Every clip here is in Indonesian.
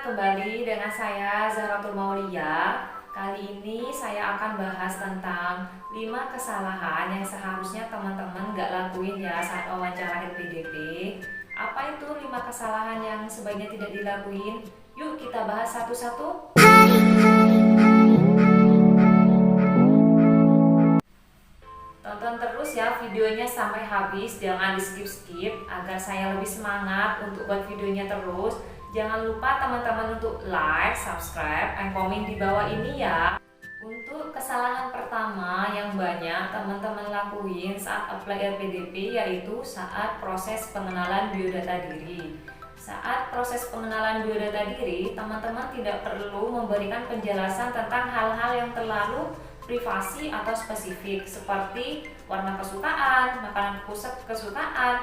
kembali dengan saya Zahratul Maulia. Kali ini saya akan bahas tentang 5 kesalahan yang seharusnya teman-teman gak lakuin ya saat wawancara LPDP. Apa itu 5 kesalahan yang sebaiknya tidak dilakuin? Yuk kita bahas satu-satu. Tonton terus ya videonya sampai habis, jangan di skip-skip agar saya lebih semangat untuk buat videonya terus. Jangan lupa teman-teman untuk like, subscribe, and komen di bawah ini ya. Untuk kesalahan pertama yang banyak teman-teman lakuin saat apply LPDP yaitu saat proses pengenalan biodata diri. Saat proses pengenalan biodata diri, teman-teman tidak perlu memberikan penjelasan tentang hal-hal yang terlalu privasi atau spesifik seperti warna kesukaan, makanan kesukaan.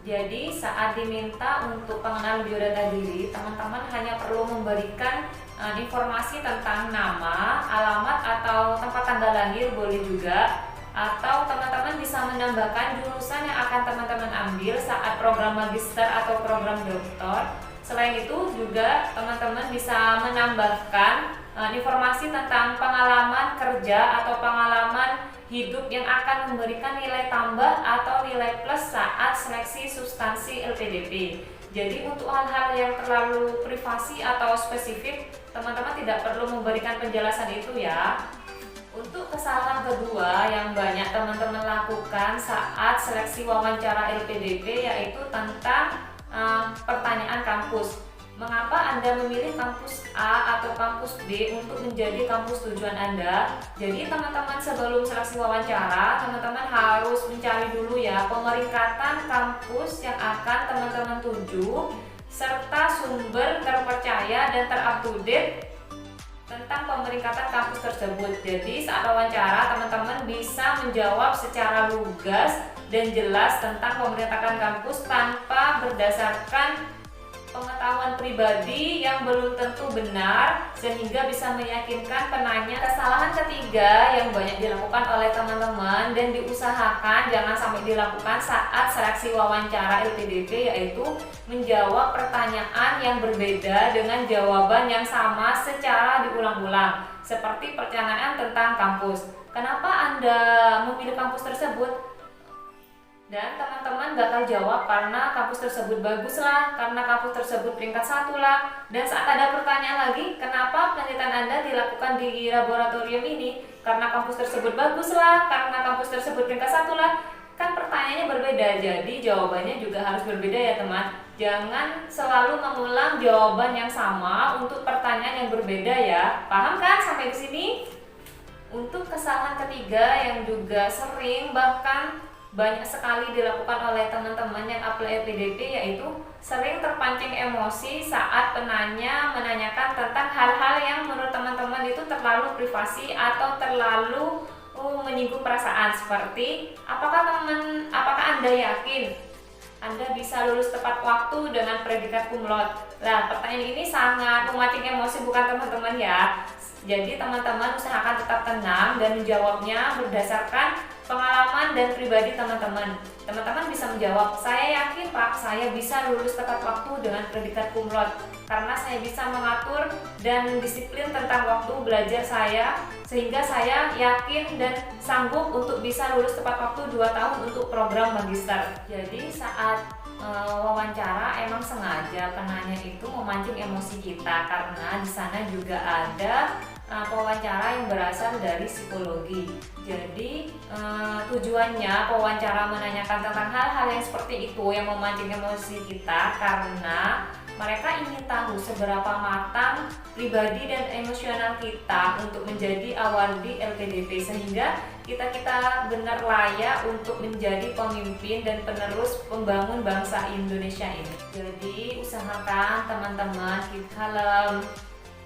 Jadi saat diminta untuk pengenalan biodata diri, teman-teman hanya perlu memberikan informasi tentang nama, alamat atau tempat tanggal lahir boleh juga, atau teman-teman bisa menambahkan jurusan yang akan teman-teman ambil saat program magister atau program doktor. Selain itu juga teman-teman bisa menambahkan informasi tentang pengalaman kerja atau pengalaman hidup yang akan memberikan nilai tambah atau nilai plus saat seleksi substansi LPDP. Jadi untuk hal-hal yang terlalu privasi atau spesifik, teman-teman tidak perlu memberikan penjelasan itu ya. Untuk kesalahan kedua yang banyak teman-teman lakukan saat seleksi wawancara LPDP yaitu tentang pertanyaan kampus. Mengapa Anda memilih kampus A atau kampus B untuk menjadi kampus tujuan Anda? Jadi teman-teman sebelum seleksi wawancara, teman-teman harus mencari dulu ya pemeringkatan kampus yang akan teman-teman tuju serta sumber terpercaya dan terupdate tentang pemeringkatan kampus tersebut. Jadi saat wawancara teman-teman bisa menjawab secara lugas dan jelas tentang pemeringkatan kampus tanpa berdasarkan pengetahuan pribadi yang belum tentu benar sehingga bisa meyakinkan penanya. Kesalahan ketiga yang banyak dilakukan oleh teman-teman dan diusahakan jangan sampai dilakukan saat seleksi wawancara LPDP yaitu menjawab pertanyaan yang berbeda dengan jawaban yang sama secara diulang-ulang seperti pertanyaan tentang kampus. Kenapa Anda memilih kampus tersebut? Dan teman-teman bakal jawab karena kampus tersebut bagus lah, karena kampus tersebut peringkat 1 lah. Dan saat ada pertanyaan lagi, kenapa penelitian Anda dilakukan di laboratorium ini? Karena kampus tersebut bagus lah, karena kampus tersebut peringkat 1 lah. Kan pertanyaannya berbeda, jadi jawabannya juga harus berbeda ya teman. Jangan selalu mengulang jawaban yang sama untuk pertanyaan yang berbeda ya. Paham kan sampai di sini? Untuk kesalahan ketiga yang juga sering bahkan banyak sekali dilakukan oleh teman-teman yang apply LPDP yaitu sering terpancing emosi saat penanya menanyakan tentang hal-hal yang menurut teman-teman itu terlalu privasi atau terlalu menyinggung perasaan seperti apakah Anda yakin Anda bisa lulus tepat waktu dengan predikat cum laude? Nah, pertanyaan ini sangat memancing emosi bukan teman-teman ya. Jadi teman-teman usahakan tetap tenang dan menjawabnya berdasarkan pengalaman dan pribadi teman-teman. Teman-teman bisa menjawab, saya yakin Pak, saya bisa lulus tepat waktu dengan predikat cum laude karena saya bisa mengatur dan disiplin tentang waktu belajar saya sehingga saya yakin dan sanggup untuk bisa lulus tepat waktu 2 tahun untuk program magister. Jadi saat wawancara emang sengaja penanya itu memancing emosi kita karena di sana juga ada pewawancara yang berasal dari psikologi. Jadi tujuannya pewawancara menanyakan tentang hal-hal yang seperti itu yang memancing emosi kita karena mereka ingin tahu seberapa matang pribadi dan emosional kita untuk menjadi awardee LPDP sehingga kita benar layak untuk menjadi pemimpin dan penerus pembangun bangsa Indonesia ini. Jadi usahakan teman-teman keep calm,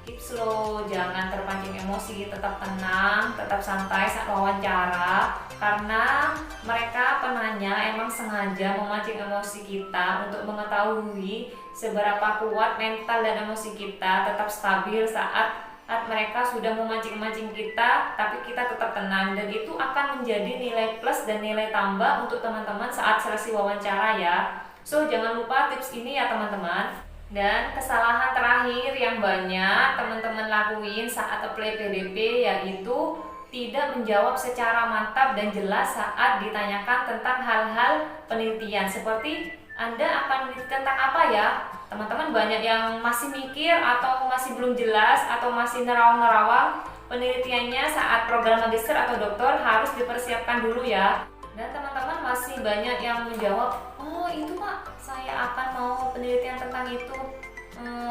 keep slow, jangan terpancing emosi, tetap tenang, tetap santai saat wawancara karena mereka penanya emang sengaja memancing emosi kita untuk mengetahui seberapa kuat mental dan emosi kita tetap stabil saat mereka sudah memancing-mancing kita, tapi kita tetap tenang dan itu akan menjadi nilai plus dan nilai tambah untuk teman-teman saat seleksi wawancara ya. So jangan lupa tips ini ya teman-teman. Dan kesalahan terakhir yang banyak teman-teman lakuin saat apply PDP yaitu tidak menjawab secara mantap dan jelas saat ditanyakan tentang hal-hal penelitian. Seperti Anda akan meneliti tentang apa ya? Teman-teman banyak yang masih mikir atau masih belum jelas atau masih nerawang-nerawang penelitiannya saat program magister atau doktor harus dipersiapkan dulu ya. Dan teman-teman masih banyak yang menjawab, oh itu Pak, saya akan mau penelitian tentang itu,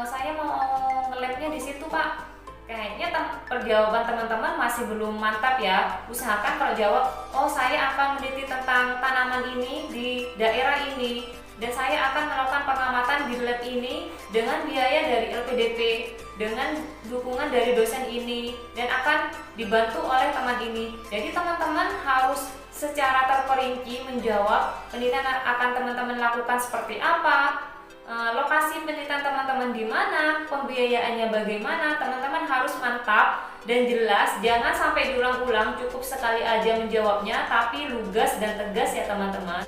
saya mau nge-labnya di situ Pak. Kayaknya perjawaban teman-teman masih belum mantap ya. Usahakan kalau jawab, oh saya akan meneliti tentang tanaman ini di daerah ini, dan saya akan melakukan pengamatan di lab ini dengan biaya dari LPDP, dengan dukungan dari dosen ini, dan akan dibantu oleh teman ini. Jadi teman-teman harus secara terperinci menjawab penelitian akan teman-teman lakukan seperti apa, lokasi penelitian teman-teman di mana, pembiayaannya bagaimana. Teman-teman harus mantap dan jelas, jangan sampai diulang-ulang, cukup sekali aja menjawabnya tapi lugas dan tegas ya teman-teman.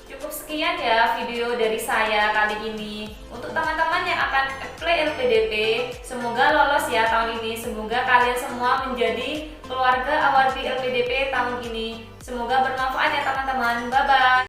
Cukup sekian ya video dari saya kali ini. Untuk teman-teman yang akan apply LPDP, semoga lolos ya tahun ini. Semoga kalian semua menjadi keluarga awardee LPDP tahun ini. Semoga bermanfaat ya teman-teman. Bye-bye.